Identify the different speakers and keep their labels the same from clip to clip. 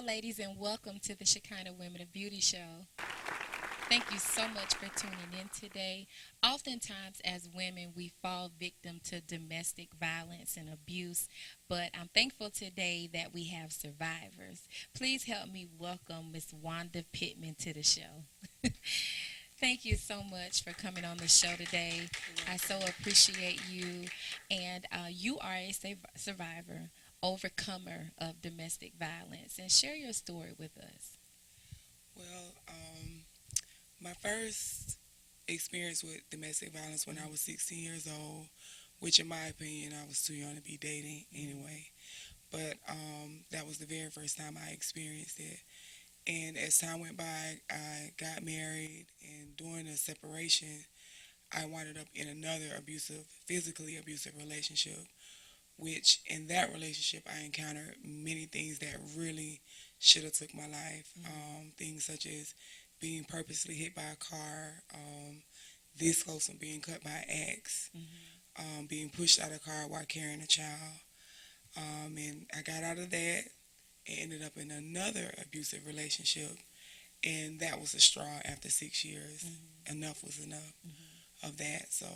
Speaker 1: ladies, and welcome to the Shekinah Women of Beauty Show. Thank you so much for tuning in today. Oftentimes, as women, we fall victim to domestic violence and abuse, but I'm thankful today that we have survivors. Please help me welcome Miss Wanda Pittman to the show. Thank you so much for coming on the show today. I so appreciate you. And you are a survivor, overcomer of domestic violence. And share your story with us.
Speaker 2: Well, my first experience with domestic violence when I was 16 years old, which in my opinion I was too young to be dating anyway. But that was the very first time I experienced it. And as time went by, I got married, and during the separation, I wound up in another abusive, physically abusive relationship. Which in that relationship, I encountered many things that really should have took my life. Things such as being purposely hit by a car, this close from being cut by an axe, being pushed out of a car while carrying a child. And I got out of that and ended up in another abusive relationship. And that was a straw after 6 years. Enough was enough of that. So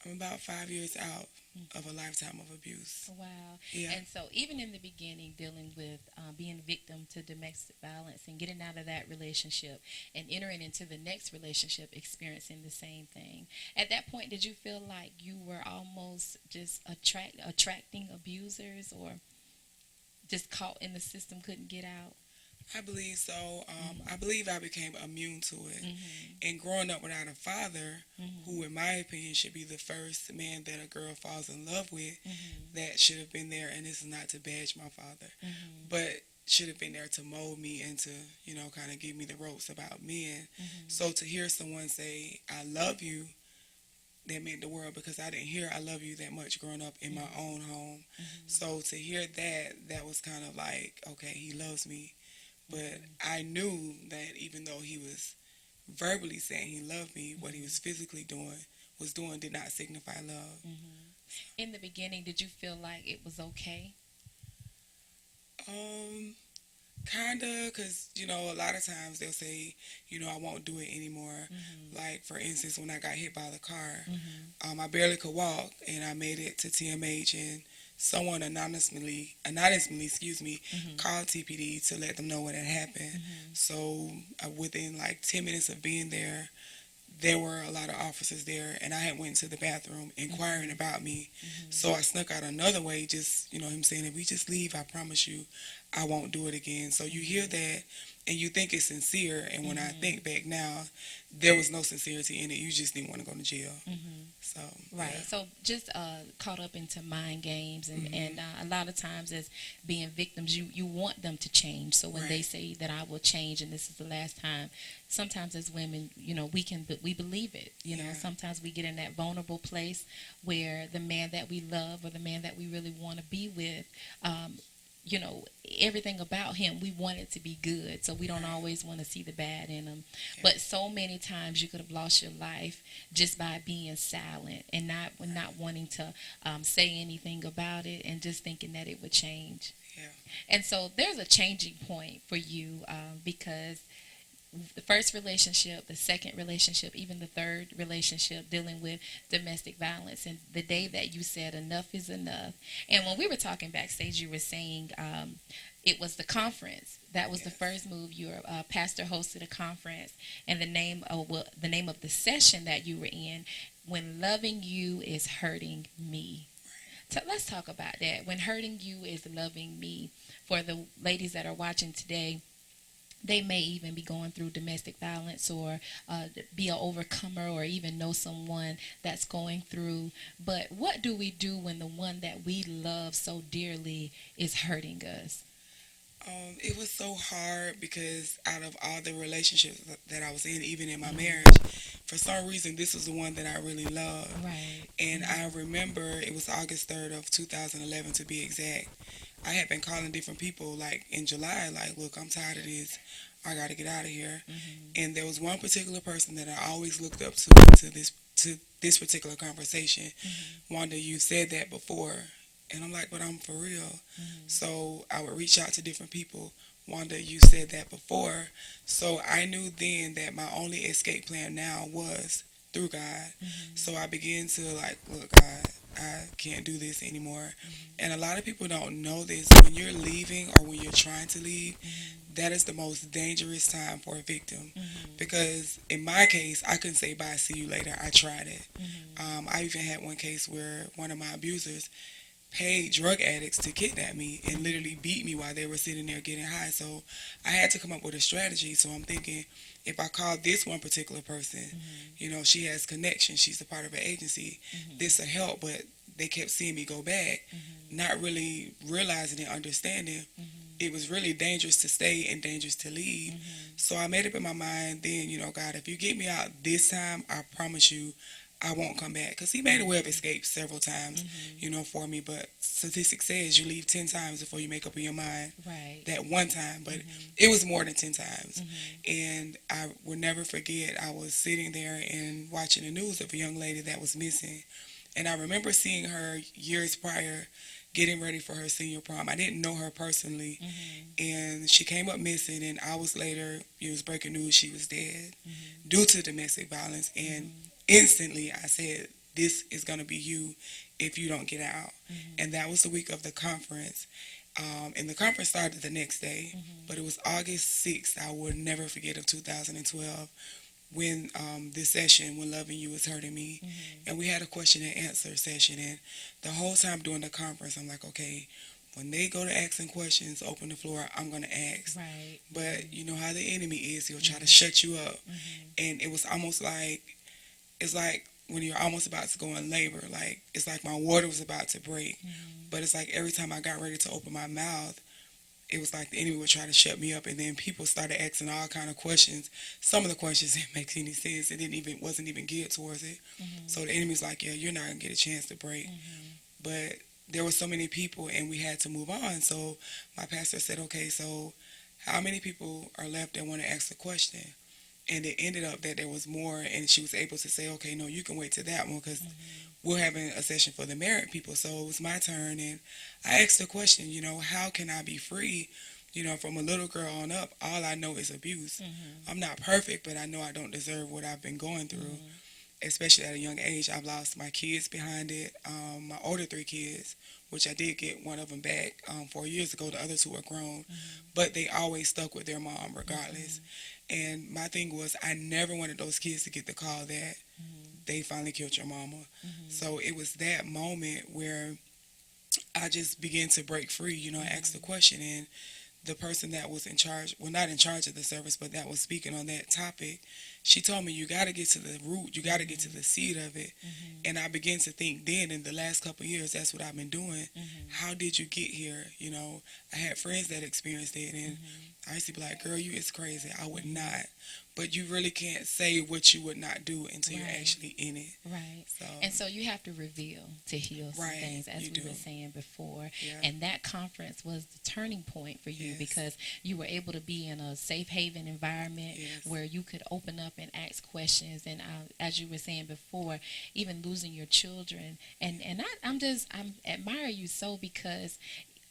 Speaker 2: I'm about 5 years out of a lifetime of abuse.
Speaker 1: Wow.
Speaker 2: Yeah.
Speaker 1: And so, even in the beginning, dealing with being a victim to domestic violence and getting out of that relationship and entering into the next relationship, experiencing the same thing. At that point, did you feel like you were almost just attracting abusers, or just caught in the system, couldn't get out?
Speaker 2: I believe so. I believe I became immune to it. And growing up without a father, who in my opinion should be the first man that a girl falls in love with, that should have been there, and this is not to badge my father, but should have been there to mold me and to, kind of give me the ropes about men. So to hear someone say, I love you, that meant the world, because I didn't hear I love you that much growing up in my own home. So to hear that was kind of like, okay, he loves me. But I knew that even though he was verbally saying he loved me, what he was physically doing did not signify love.
Speaker 1: In the beginning, did you feel like it was okay?
Speaker 2: Kinda, because, a lot of times they'll say, I won't do it anymore. Like, for instance, when I got hit by the car, I barely could walk, and I made it to TMH, and someone anonymously, called TPD to let them know what had happened. So within like 10 minutes of being there were a lot of officers there, and I had went to the bathroom inquiring about me. So I snuck out another way, just, him saying, if we just leave, I promise you I won't do it again. So you hear that, and you think it's sincere, and when I think back now, there was no sincerity in it. You just didn't want to go to jail. So
Speaker 1: Right.
Speaker 2: yeah.
Speaker 1: So just caught up into mind games, and a lot of times as being victims, you want them to change. So when they
Speaker 2: Right.
Speaker 1: say that I will change and this is the last time, sometimes as women, we believe it.
Speaker 2: Yeah.
Speaker 1: Sometimes we get in that vulnerable place where the man that we love or the man that we really want to be with, everything about him, we want it to be good. So we don't always want to see the bad in him.
Speaker 2: Yeah.
Speaker 1: But so many times you could have lost your life just by being silent and not wanting to say anything about it, and just thinking that it would change.
Speaker 2: Yeah.
Speaker 1: And so there's a changing point for you, because the first relationship, the second relationship, even the third relationship, dealing with domestic violence, and the day that you said enough is enough. And when we were talking backstage, you were saying it was the conference that was the first move. Your pastor hosted a conference, and the name of the session that you were in, when loving you is hurting me. So let's talk about that. When hurting you is loving me. For the ladies that are watching today, they may even be going through domestic violence, or be an overcomer, or even know someone that's going through. But what do we do when the one that we love so dearly is hurting us?
Speaker 2: It was so hard, because out of all the relationships that I was in, even in my marriage, for some reason this was the one that I really loved.
Speaker 1: Right.
Speaker 2: And I remember it was August 3rd of 2011 to be exact. I had been calling different people like in July, like, look, I'm tired of this. I got to get out of here. And there was one particular person that I always looked up to this particular conversation. Wanda, you said that before, And I'm like, but I'm for real.
Speaker 1: Mhm.
Speaker 2: So I would reach out to different people. Wanda, you said that before. So I knew then that my only escape plan now was through God.
Speaker 1: Mhm.
Speaker 2: So I began to like, look, God, I can't do this anymore.
Speaker 1: Mhm.
Speaker 2: And a lot of people don't know this. When you're leaving or when you're trying to leave,
Speaker 1: Mhm.
Speaker 2: that is the most dangerous time for a victim.
Speaker 1: Mhm.
Speaker 2: Because in my case, I couldn't say bye, see you later. I tried it.
Speaker 1: Mhm.
Speaker 2: I even had one case where one of my abusers paid drug addicts to kidnap me and literally beat me while they were sitting there getting high. So I had to come up with a strategy. So I'm thinking, if I call this one particular person,
Speaker 1: Mhm.
Speaker 2: she has connections. She's a part of an agency.
Speaker 1: Mhm.
Speaker 2: This will help. But they kept seeing me go back,
Speaker 1: Mhm.
Speaker 2: not really realizing and understanding
Speaker 1: Mhm.
Speaker 2: it was really dangerous to stay and dangerous to leave.
Speaker 1: Mhm.
Speaker 2: So I made up in my mind then, God, if you get me out this time, I promise you I won't come back. Because he made a way of escape several times,
Speaker 1: Mhm.
Speaker 2: for me. But statistics says you leave 10 times before you make up in your mind
Speaker 1: Right.
Speaker 2: that one time. But
Speaker 1: Mhm.
Speaker 2: it was more than 10 times.
Speaker 1: Mhm.
Speaker 2: And I will never forget, I was sitting there and watching the news of a young lady that was missing. And I remember seeing her years prior getting ready for her senior prom. I didn't know her personally,
Speaker 1: Mhm.
Speaker 2: and she came up missing, and hours later it was breaking news she was dead
Speaker 1: Mhm.
Speaker 2: due to domestic violence. And
Speaker 1: Mhm.
Speaker 2: instantly I said, this is going to be you if you don't get out.
Speaker 1: Mhm.
Speaker 2: And that was the week of the conference. And the conference started the next day,
Speaker 1: Mhm.
Speaker 2: but it was August 6th. I will never forget, of 2012, when this session, when loving you is hurting me.
Speaker 1: Mhm.
Speaker 2: And we had a question and answer session. And the whole time during the conference, I'm like, okay, when they go to asking questions, open the floor, I'm going to ask.
Speaker 1: Right.
Speaker 2: But you know how the enemy is, he'll try to
Speaker 1: Mhm.
Speaker 2: shut you up.
Speaker 1: Mhm.
Speaker 2: And it was almost like, it's like when you're almost about to go in labor, like it's like my water was about to break.
Speaker 1: Mhm.
Speaker 2: But it's like every time I got ready to open my mouth, it was like the enemy would try to shut me up. And then people started asking all kind of questions. Some of the questions didn't make any sense. It didn't even wasn't even geared towards it.
Speaker 1: Mhm.
Speaker 2: So the enemy's like, yeah, you're not gonna get a chance to break.
Speaker 1: Mhm.
Speaker 2: But there were so many people, and we had to move on. So my pastor said, okay, so how many people are left that want to ask a question? And it ended up that there was more, and she was able to say, okay, no, you can wait to that one because
Speaker 1: Mhm.
Speaker 2: we're having a session for the married people. So it was my turn, and I asked the question, how can I be free? From a little girl on up, all I know is abuse.
Speaker 1: Mhm.
Speaker 2: I'm not perfect, but I know I don't deserve what I've been going through,
Speaker 1: Mhm.
Speaker 2: especially at a young age. I've lost my kids behind it, my older three kids, which I did get one of them back 4 years ago. The other two are grown,
Speaker 1: Mhm.
Speaker 2: but they always stuck with their mom regardless.
Speaker 1: Mhm.
Speaker 2: And my thing was, I never wanted those kids to get the call that
Speaker 1: Mhm.
Speaker 2: they finally killed your mama.
Speaker 1: Mhm.
Speaker 2: So it was that moment where I just began to break free, I asked the
Speaker 1: Mhm.
Speaker 2: question, and the person that was in charge, well, not in charge of the service, but that was speaking on that topic, she told me, you got to get to the root, you got to get to
Speaker 1: Mhm.
Speaker 2: the seed of it.
Speaker 1: Mhm.
Speaker 2: And I began to think then, in the last couple of years, that's what I've been doing.
Speaker 1: Mhm.
Speaker 2: How did you get here? I had friends that experienced it, and
Speaker 1: Mhm.
Speaker 2: I used to be like, girl, you is crazy. I would
Speaker 1: Mhm.
Speaker 2: not. But you really can't say what you would not do until you're
Speaker 1: Right.
Speaker 2: actually in it.
Speaker 1: Right.
Speaker 2: So,
Speaker 1: And so you have to reveal to heal some
Speaker 2: right,
Speaker 1: things, as
Speaker 2: you
Speaker 1: we
Speaker 2: do.
Speaker 1: were saying before.
Speaker 2: Yeah.
Speaker 1: And that conference was the turning point for you
Speaker 2: Yes.
Speaker 1: because you were able to be in a safe haven environment
Speaker 2: Yes.
Speaker 1: where you could open up and ask questions. And as you were saying before, even losing your children. And I'm admire you so because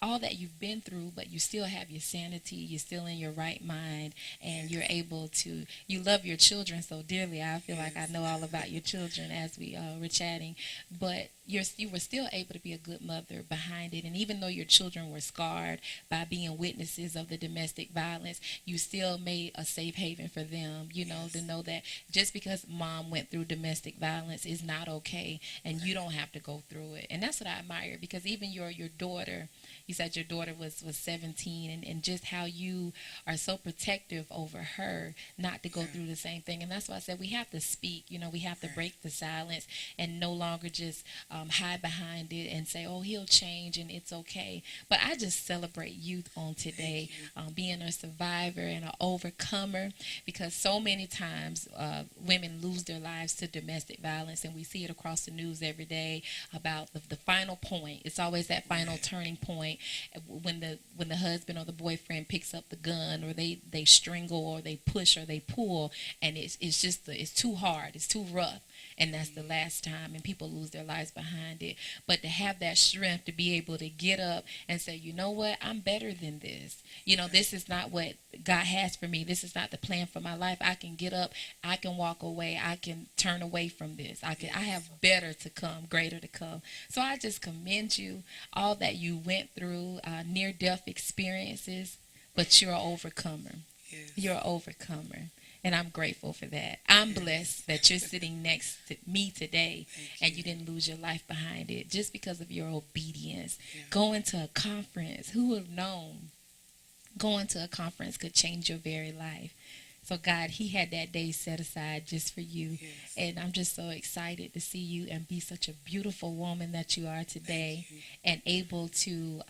Speaker 1: all that you've been through, but you still have your sanity, you're still in your right mind, and
Speaker 2: Yes.
Speaker 1: you're able to, you love your children so dearly. I feel like I
Speaker 2: Yes.
Speaker 1: know all about your children as we were chatting, but you were still able to be a good mother behind it. And even though your children were scarred by being witnesses of the domestic violence, you still made a safe haven for them,
Speaker 2: Yes.
Speaker 1: to know that just because mom went through domestic violence is not okay, and you don't have to go through it. And that's what I admire because even your daughter, you said your daughter was 17, and just how you are so protective over her not to go
Speaker 2: Yeah.
Speaker 1: through the same thing. And that's why I said we have to speak, we have to
Speaker 2: Right.
Speaker 1: break the silence and no longer just hide behind it and say, oh, he'll change and it's okay. But I just celebrate youth on today,
Speaker 2: Thank you.
Speaker 1: being a survivor and an overcomer, because so many times women lose their lives to domestic violence, and we see it across the news every day about the final point. It's always that final
Speaker 2: Right.
Speaker 1: turning point when the husband or the boyfriend picks up the gun, or they strangle or they push or they pull, and it's too hard, it's too rough, and that's the last time, and people lose their lives behind it. But to have that strength to be able to get up and say, you know what, I'm better than this. You know, this is not what God has for me. This is not the plan for my life. I can get up. I can walk away. I can turn away from this. I have better to come, greater to come. So I just commend you, all that you went through, near-death experiences, but you're an overcomer.
Speaker 2: Yes.
Speaker 1: You're an overcomer. And I'm grateful for that. I'm blessed that you're sitting next to me today and you didn't lose your life behind it just because of your obedience.
Speaker 2: Yeah.
Speaker 1: Going to a conference, who would have known going to a conference could change your very life? So God, he had that day set aside just for you.
Speaker 2: Yes.
Speaker 1: And I'm just so excited to see you and be such a beautiful woman that you are today and able to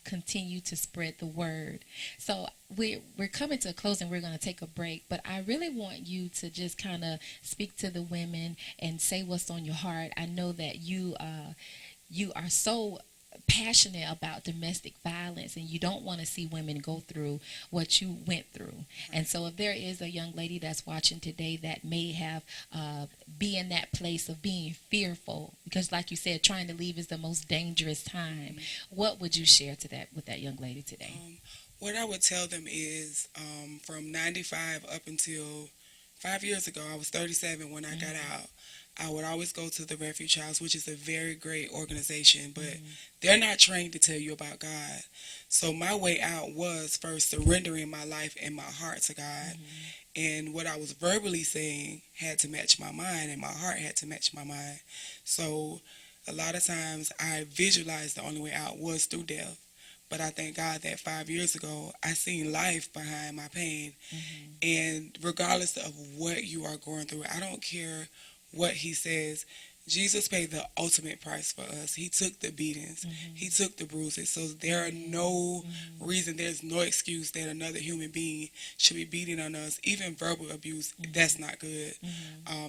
Speaker 1: continue to spread the word. So we're coming to a close and we're going to take a break. But I really want you to just kind of speak to the women and say what's on your heart. I know that you are so passionate about domestic violence and you don't want to see women go through what you went through. And so if there is a young lady that's watching today that may have be in that place of being fearful, because like you said, trying to leave is the most dangerous time, what would you share to that with that young lady today?
Speaker 2: What I would tell them is from 95 up until 5 years ago, I was 37 when I got out. I would always go to the Refuge House, which is a very great organization, but they're not trained to tell you about God. So my way out was first surrendering my life and my heart to God. And what I was verbally saying had to match my mind, and my heart had to match my mind. So a lot of times I visualized the only way out was through death. But I thank God that 5 years ago, I seen life behind my pain. And regardless of what you are going through, I don't care what he says. Jesus paid the ultimate price for us. He took the beatings. He took the bruises. So there are no reason, there's no excuse that another human being should be beating on us. Even verbal abuse, that's not good.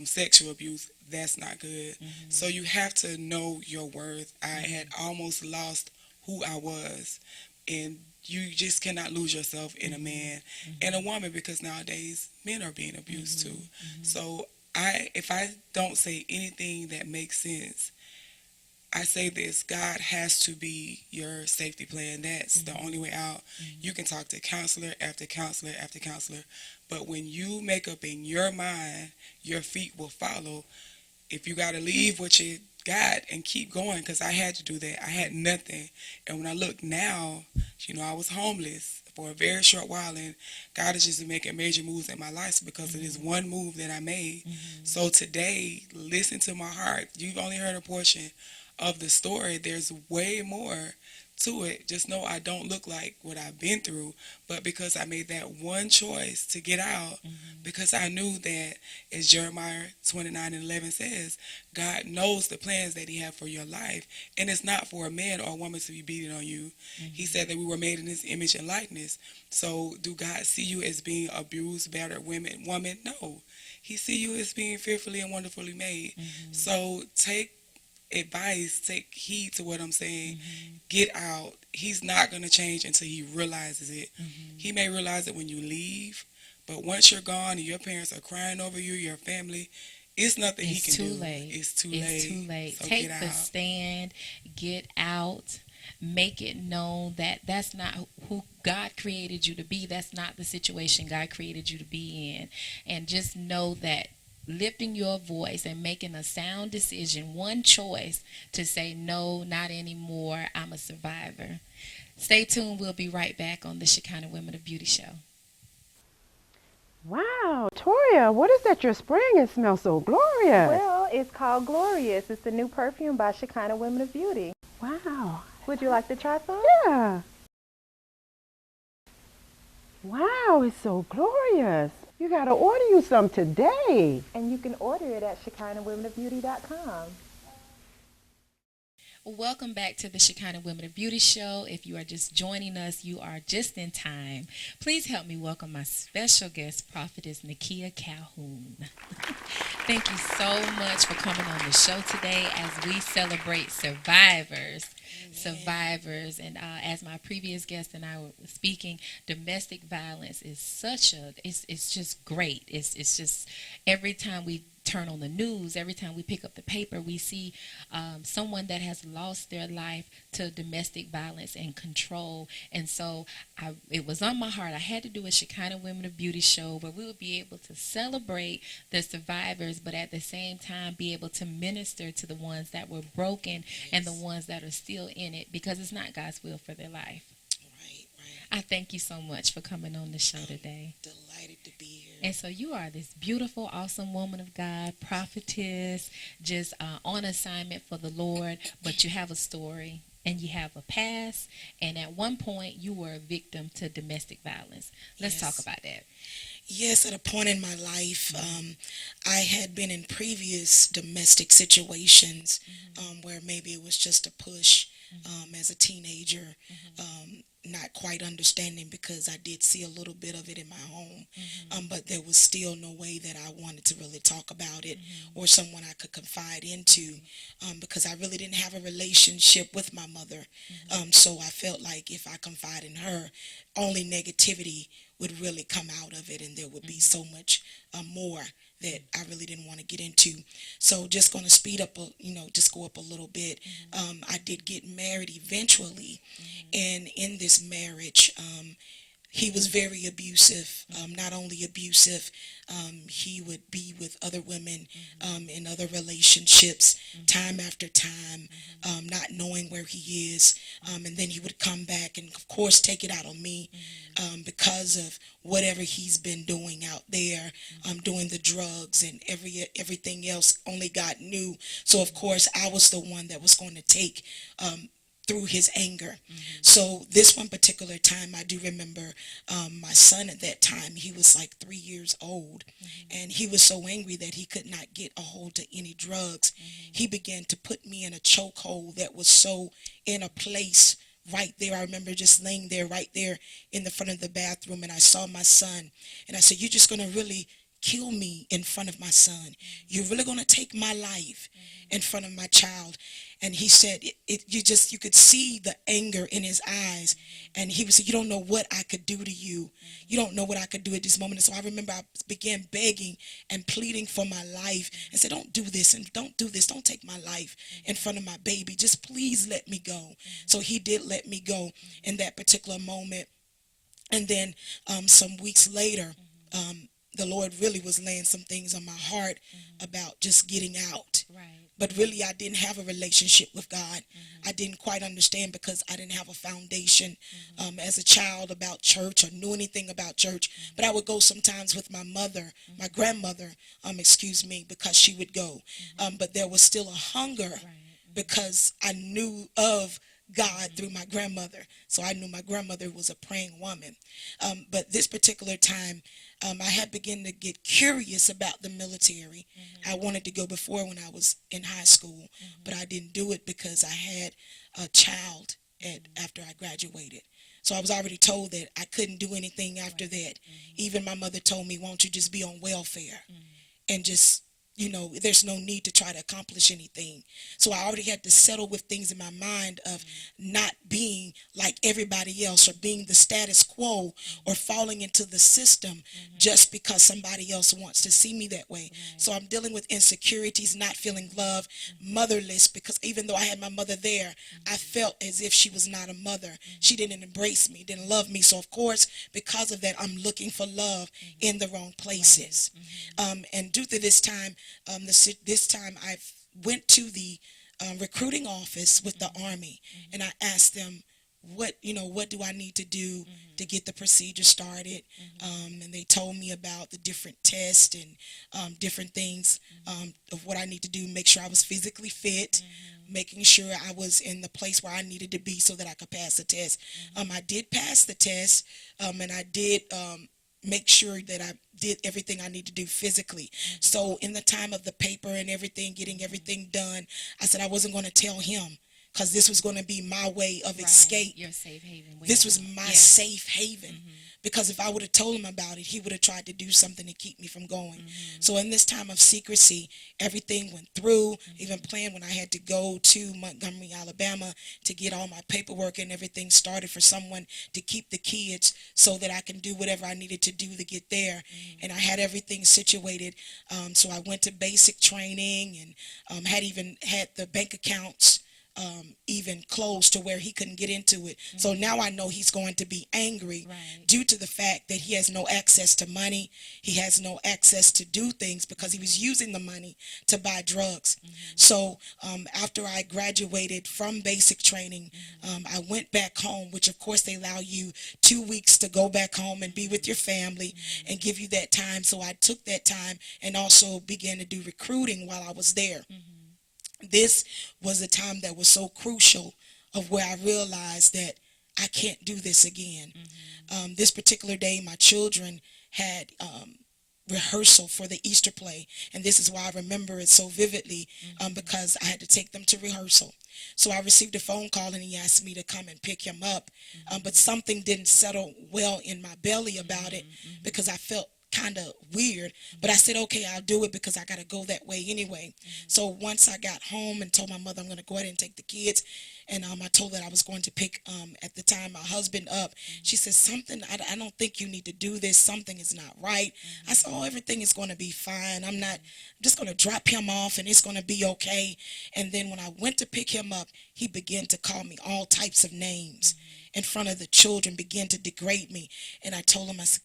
Speaker 2: Sexual abuse, that's not good. So you have to know your worth. I had almost lost who I was. And you just cannot lose yourself in a man and a woman, because nowadays men are being abused too. So if I don't say anything that makes sense, I say this: God has to be your safety plan. That's the only way out. You can talk to counselor after counselor after counselor, but when you make up in your mind, your feet will follow. If you got to leave what you got and keep going, because I had to do that. I had nothing. And when I look now, I was homeless for a very short while, and God is just making major moves in my life because of this one move that I made. So today, listen to my heart. You've only heard a portion of the story. There's way more to it. Just know I don't look like what I've been through, but because I made that one choice to get out, because I knew that, as Jeremiah 29:11 says, God knows the plans that he has for your life, and it's not for a man or a woman to be beating on you. He said that we were made in his image and likeness. So do God see you as being abused, battered woman? No. He see you as being fearfully and wonderfully made. So take advice, take heed to what I'm saying. Get out. He's not going to change until he realizes it. He may realize it when you leave, but once you're gone and your parents are crying over you, your family, it's nothing he can do. It's too late.
Speaker 1: It's too late.
Speaker 2: So
Speaker 1: take the stand. Get out. Make it known that that's not who God created you to be. That's not the situation God created you to be in. And just know that lifting your voice and making a sound decision, one choice to say, no, not anymore, I'm a survivor. Stay tuned. We'll be right back on the Shekinah Women of Beauty show.
Speaker 3: Wow, Toria, what is that you're spraying? It smells so glorious.
Speaker 4: Well, it's called Glorious. It's the new perfume by Shekinah Women of Beauty.
Speaker 3: Wow.
Speaker 4: Would you like to try some?
Speaker 3: Yeah. Wow, it's so glorious. You got to order you some today.
Speaker 4: And you can order it at ShekinahWomenOfBeauty.com.
Speaker 1: Welcome back to the Shekinah Women of Beauty show. If you are just joining us, you are just in time. Please help me welcome my special guest, prophetess Nakia Calhoun. Thank you so much for coming on the show today as we celebrate survivors. Survivors, and as my previous guest and I were speaking, domestic violence is it's just great. It's just every time we turn on the news, every time we pick up the paper, we see someone that has lost their life to domestic violence and control. And so it was on my heart. I had to do a Shekinah Women of Beauty show where we would be able to celebrate the survivors, but at the same time be able to minister to the ones that were broken and the ones that are still in it, because it's not God's will for their life. I thank you so much for coming on the show today.
Speaker 5: Delighted to be here.
Speaker 1: And so you are this beautiful, awesome woman of God, prophetess, just on assignment for the Lord, but you have a story and you have a past, and at one point you were a victim to domestic violence. Let's talk about that.
Speaker 5: Yes, at a point in my life, I had been in previous domestic situations where maybe it was just a push as a teenager, not quite understanding, because I did see a little bit of it in my home, but there was still no way that I wanted to really talk about it or someone I could confide into, because I really didn't have a relationship with my mother. So I felt like if I confide in her, only negativity would really come out of it, and there would be so much more that I really didn't want to get into. So just going to speed up, just go up a little bit. I did get married eventually, and in this marriage, he was very abusive. Not only abusive, he would be with other women in other relationships time after time, not knowing where he is. And then he would come back and, of course, take it out on me because of whatever he's been doing out there, doing the drugs and everything else only God knew. So, of course, I was the one that was going to take through his anger. So this one particular time, I do remember my son at that time, he was like 3 years old, and he was so angry that he could not get a hold of any drugs. He began to put me in a chokehold that was so in a place right there. I remember just laying there right there in the front of the bathroom, and I saw my son, and I said, "You're just going to really kill me in front of my son? You're really going to take my life in front of my child?" And he said, you could see the anger in his eyes. And he would say, "You don't know what I could do to you. You don't know what I could do at this moment." And so I remember I began begging and pleading for my life and said, "Don't do this, and don't do this. Don't take my life in front of my baby. Just please let me go." So he did let me go in that particular moment. And then some weeks later, the Lord really was laying some things on my heart about just getting out.
Speaker 1: Right.
Speaker 5: But really, I didn't have a relationship with God. I didn't quite understand because I didn't have a foundation as a child about church or knew anything about church. But I would go sometimes with my mother, my grandmother, because she would go. But there was still a hunger because I knew of God through my grandmother. So I knew my grandmother was a praying woman. But this particular time, I had begun to get curious about the military. I wanted to go before when I was in high school, but I didn't do it because I had a child after I graduated. So I was already told that I couldn't do anything after that. Even my mother told me, "Won't you just be on welfare and just, there's no need to try to accomplish anything." So I already had to settle with things in my mind of not being like everybody else or being the status quo or falling into the system just because somebody else wants to see me that way. So I'm dealing with insecurities, not feeling loved, motherless, because even though I had my mother there, I felt as if she was not a mother. She didn't embrace me, didn't love me. So of course, because of that, I'm looking for love in the wrong places. And due to this time, I went to the recruiting office with the Army, and I asked them, what do I need to do to get the procedure started? And they told me about the different tests and different things of what I need to do, make sure I was physically fit, making sure I was in the place where I needed to be so that I could pass the test. I did pass the test, and I did make sure that I did everything I need to do physically. So in the time of the paper and everything, getting everything done, I said I wasn't going to tell him because this was going to be my way of escape.
Speaker 1: Your safe haven.
Speaker 5: This was my safe haven. because if I would have told him about it, he would have tried to do something to keep me from going. So in this time of secrecy, everything went through, even planned when I had to go to Montgomery, Alabama to get all my paperwork and everything started for someone to keep the kids so that I can do whatever I needed to do to get there. And I had everything situated. So I went to basic training and had even had the bank accounts even closed to where he couldn't get into it. So now I know he's going to be angry due to the fact that he has no access to money. He has no access to do things because he was using the money to buy drugs. So after I graduated from basic training, I went back home, which of course they allow you 2 weeks to go back home and be with your family and give you that time. So I took that time and also began to do recruiting while I was there. This was a time that was so crucial of where I realized that I can't do this again. This particular day, my children had rehearsal for the Easter play, and this is why I remember it so vividly, because I had to take them to rehearsal. So I received a phone call and he asked me to come and pick him up, but something didn't settle well in my belly about it because I felt kind of weird, but I said, okay, I'll do it because I got to go that way anyway. So once I got home and told my mother I'm going to go ahead and take the kids, and I told her I was going to pick, at the time, my husband up. She said, I don't think you need to do this. Something is not right. I said, oh, everything is going to be fine. I'm just going to drop him off and it's going to be okay. And then when I went to pick him up, he began to call me all types of names in front of the children, began to degrade me. And I told him, I said,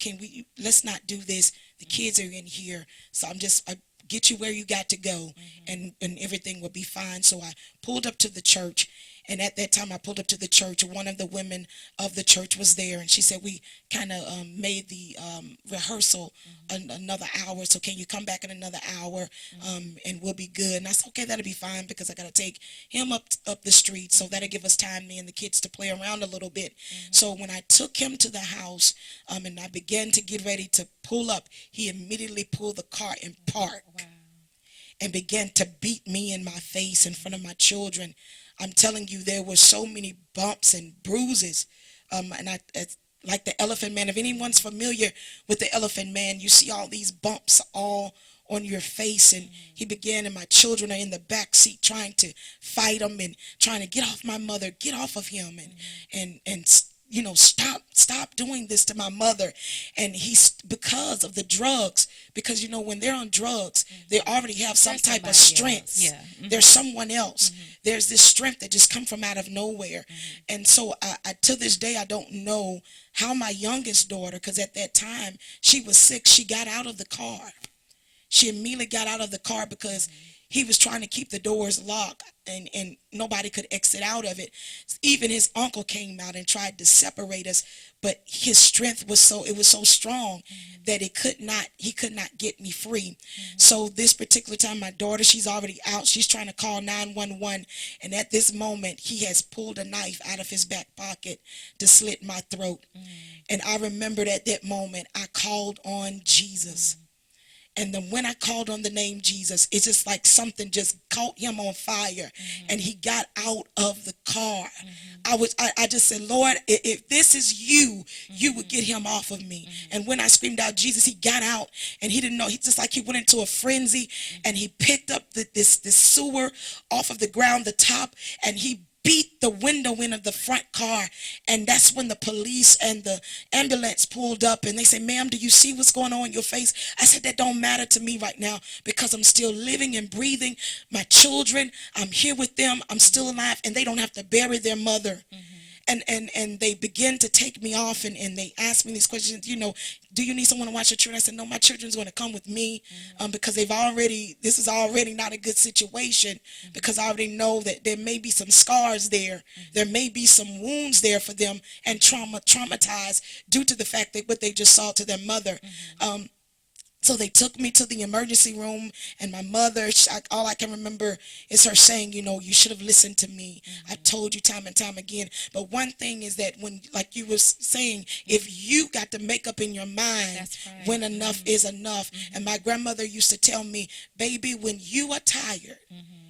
Speaker 5: let's not do this. The kids are in here. So I get you where you got to go, and everything will be fine. So I pulled up to the church. And at that time I pulled up to the church, one of the women of the church was there, and she said, we kind of made the rehearsal another hour, so can you come back in another hour, and we'll be good. And I said, okay, that'll be fine, because I got to take him up the street, so that'll give us time, me and the kids, to play around a little bit. So when I took him to the house, and I began to get ready to pull up, he immediately pulled the car and parked and began to beat me in my face in front of my children. I'm telling you, there were so many bumps and bruises. And it's like the Elephant Man. If anyone's familiar with the Elephant Man, you see all these bumps all on your face. And he began, and my children are in the back seat trying to fight him and trying to get off my mother, get off of him, and stop doing this to my mother. And he's, because of the drugs, because when they're on drugs, they already have some type of strength. There's someone else. There's this strength that just come from out of nowhere. And so I to this day, I don't know how my youngest daughter, because at that time she was sick, she got out of the car. She immediately got out of the car because he was trying to keep the doors locked, and nobody could exit out of it. Even his uncle came out and tried to separate us, but his strength was so strong that he could not get me free. So this particular time, my daughter, she's already out. She's trying to call 911, and at this moment, he has pulled a knife out of his back pocket to slit my throat. And I remembered at that moment, I called on Jesus. And then when I called on the name Jesus, it's just like something just caught him on fire, and he got out of the car. I just said, Lord, if this is you, you would get him off of me. And when I screamed out Jesus, he got out, and he didn't know. He just like he went into a frenzy, and he picked up this sewer off of the ground, the top, and he beat the window in of the front car. And that's when the police and the ambulance pulled up, and they said, ma'am, do you see what's going on in your face? I said, that don't matter to me right now, because I'm still living and breathing. My children, I'm here with them, I'm still alive, and they don't have to bury their mother. And they begin to take me off, and they ask me these questions, do you need someone to watch your children? I said, no, my children's going to come with me, because this is already not a good situation, because I already know that there may be some scars there. There may be some wounds there for them, and traumatized due to the fact that what they just saw to their mother. So they took me to the emergency room, and my mother, all I can remember is her saying, you should have listened to me. I told you time and time again. But one thing is that when, like you were saying, if you got to make up in your mind when enough is enough. And my grandmother used to tell me, baby, when you are tired,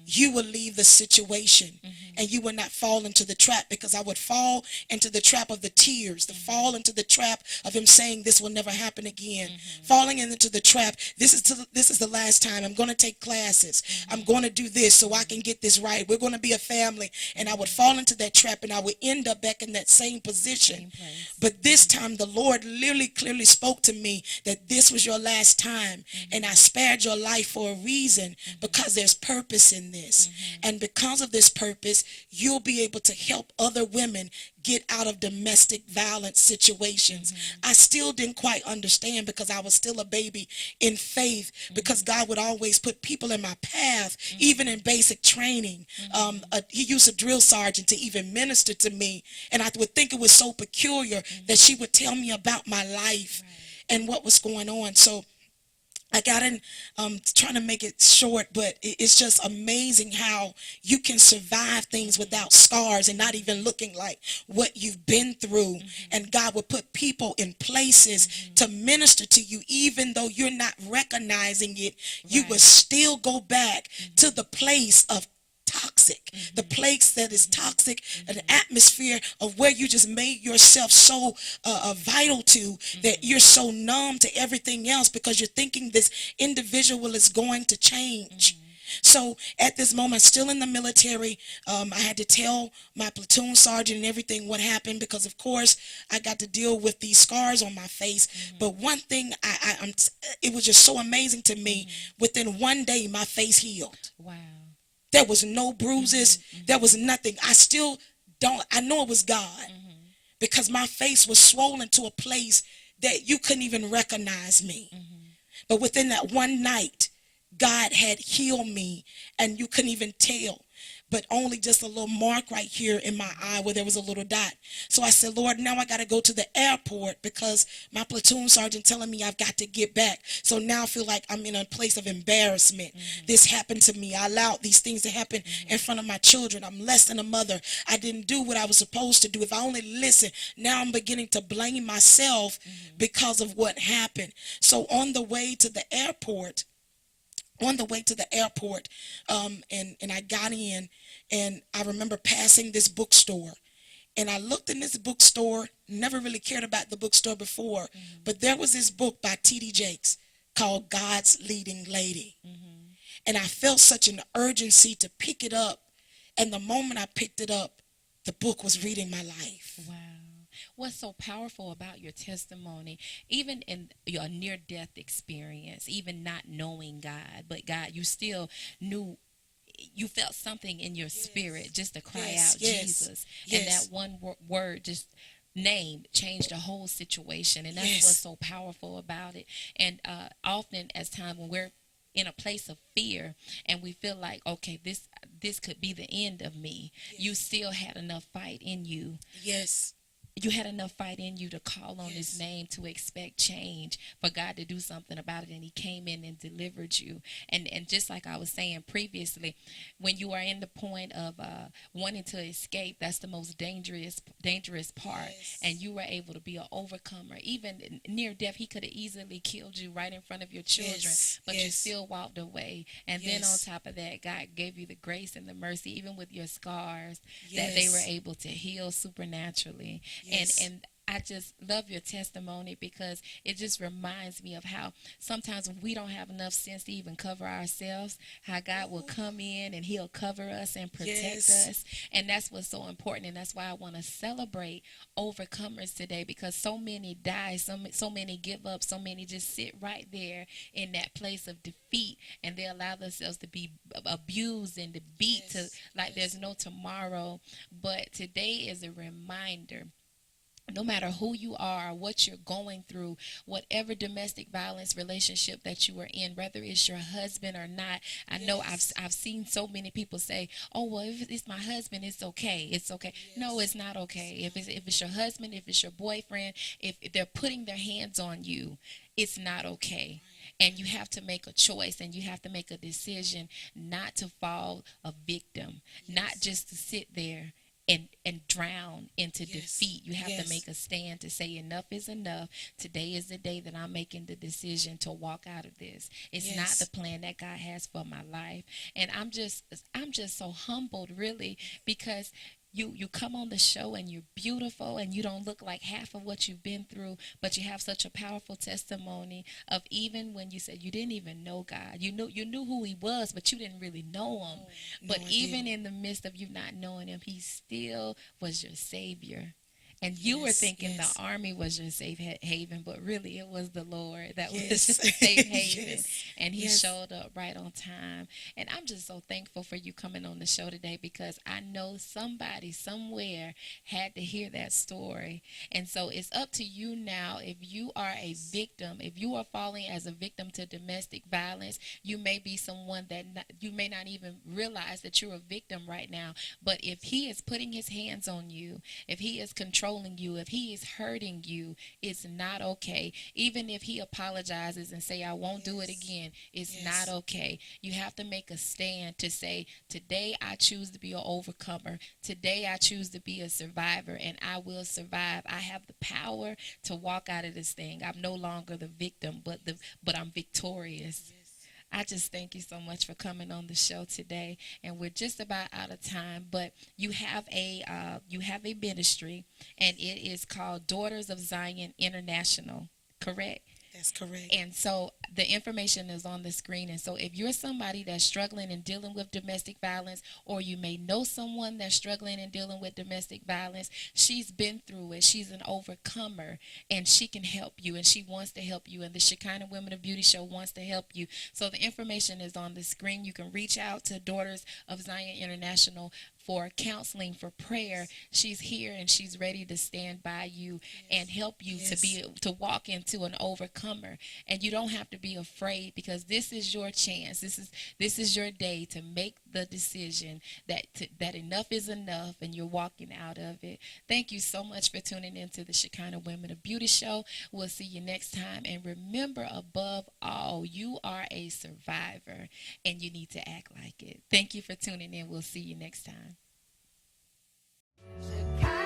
Speaker 5: you will leave the situation and you will not fall into the trap, because I would fall into the trap of the tears, the fall into the trap of him saying this will never happen again, falling into the trap. This is the last time. I'm going to take classes. I'm going to do this so I can get this right. We're going to be a family. And I would fall into that trap, and I would end up back in that same position. But this time the Lord literally clearly spoke to me that this was your last time, and I spared your life for a reason, because there's purpose in this. And because of this purpose, you'll be able to help other women get out of domestic violence situations. I still didn't quite understand, because I was still a baby in faith, because God would always put people in my path, even in basic training. He used a drill sergeant to even minister to me, and I would think it was so peculiar that she would tell me about my life and what was going on. So I got in, trying to make it short, but it's just amazing how you can survive things without scars and not even looking like what you've been through. And God will put people in places to minister to you, even though you're not recognizing it. You will still go back to the place of toxic, the place that is toxic, an atmosphere of where you just made yourself so vital to, that you're so numb to everything else, because you're thinking this individual is going to change. So at this moment, still in the military, I had to tell my platoon sergeant and everything what happened, because of course I got to deal with these scars on my face. But one thing, it was just so amazing to me. Within one day, my face healed.
Speaker 1: Wow.
Speaker 5: There was no bruises. There was nothing. I know it was God, because my face was swollen to a place that you couldn't even recognize me. But within that one night, God had healed me, and you couldn't even tell, but only just a little mark right here in my eye where there was a little dot. So I said, Lord, now I got to go to the airport, because my platoon sergeant telling me I've got to get back. So now I feel like I'm in a place of embarrassment. This happened to me. I allowed these things to happen in front of my children. I'm less than a mother. I didn't do what I was supposed to do. If I only listened, now I'm beginning to blame myself because of what happened. So on the way to the airport, and I got in, and I remember passing this bookstore, and I looked in this bookstore, never really cared about the bookstore before, but there was this book by T.D. Jakes called God's Leading Lady. And I felt such an urgency to pick it up, and the moment I picked it up, the book was reading my life.
Speaker 1: Wow. What's so powerful about your testimony, even in your near-death experience, even not knowing God, but God, you still knew, you felt something in your spirit just to cry out Jesus. And that one word, just name, changed the whole situation. And that's what's so powerful about it. And often as time when we're in a place of fear and we feel like, okay, this could be the end of me, you still had enough fight in you. You had enough fight in you to call on his name, to expect change, for God to do something about it. And he came in and delivered you. And just like I was saying previously, when you are in the point of wanting to escape, that's the most dangerous part. And you were able to be an overcomer. Even near death, he could have easily killed you right in front of your children, but you still walked away. And then on top of that, God gave you the grace and the mercy, even with your scars, that they were able to heal supernaturally. And I just love your testimony, because it just reminds me of how sometimes when we don't have enough sense to even cover ourselves, how God will come in and he'll cover us and protect us. And that's what's so important. And that's why I want to celebrate overcomers today, because so many die, so many give up, so many just sit right there in that place of defeat, and they allow themselves to be abused and to beat to like there's no tomorrow. But today is a reminder, no matter who you are, what you're going through, whatever domestic violence relationship that you are in, whether it's your husband or not. I know I've seen so many people say, oh, well, if it's my husband, it's okay. It's okay. No, it's not okay. If it's your husband, if it's your boyfriend, if they're putting their hands on you, it's not okay. And you have to make a choice, and you have to make a decision not to fall a victim, not just to sit there and drown into
Speaker 5: Yes.
Speaker 1: defeat. You have
Speaker 5: Yes.
Speaker 1: to make a stand to say enough is enough. Today is the day that I'm making the decision to walk out of this. It's not
Speaker 5: Yes.
Speaker 1: the plan that God has for my life. And I'm just so humbled, really, because you come on the show and you're beautiful and you don't look like half of what you've been through, but you have such a powerful testimony of even when you said you didn't even know God. You knew who he was, but you didn't really know him.
Speaker 5: No,
Speaker 1: But
Speaker 5: I
Speaker 1: even
Speaker 5: didn't.
Speaker 1: in the midst of you not knowing him, he still was your savior. And you were
Speaker 5: Yes.
Speaker 1: thinking the
Speaker 5: Yes.
Speaker 1: army was your safe haven, but really it was the Lord that was
Speaker 5: Yes.
Speaker 1: your safe haven.
Speaker 5: Yes.
Speaker 1: And he
Speaker 5: Yes.
Speaker 1: showed up right on time. And I'm just so thankful for you coming on the show today, because I know somebody somewhere had to hear that story. And so it's up to you now. If you are a victim, if you are falling as a victim to domestic violence, you may be someone that you may not even realize that you're a victim right now. But if he is putting his hands on you, if he is controlling you, if he is hurting you, it's not okay. Even if he apologizes and say, I won't do it
Speaker 5: Yes.
Speaker 1: again, it's
Speaker 5: Yes.
Speaker 1: not okay. You have to make a stand to say, today I choose to be an overcomer. Today I choose to be a survivor, and I will survive. I have the power to walk out of this thing. I'm no longer the victim, but I'm victorious. I just thank you so much for coming on the show today, and we're just about out of time. But you have a ministry, and it is called Daughters of Zion International, correct?
Speaker 5: That's correct.
Speaker 1: And so the information is on the screen. And so if you're somebody that's struggling and dealing with domestic violence, or you may know someone that's struggling and dealing with domestic violence, she's been through it. She's an overcomer, and she can help you, and she wants to help you. And the Shekinah Women of Beauty Show wants to help you. So the information is on the screen. You can reach out to Daughters of Zion International for counseling, for prayer. She's here and she's ready to stand by you and help you
Speaker 5: Yes.
Speaker 1: to walk into an overcomer. And you don't have to be afraid, because this is your chance. This is your day to make the decision that enough is enough, and you're walking out of it. Thank you so much for tuning into the Shekinah Women of Beauty Show. We'll see you next time. And remember, above all, you are a survivor, and you need to act like it. Thank you for tuning in. We'll see you next time.
Speaker 6: Shekinah.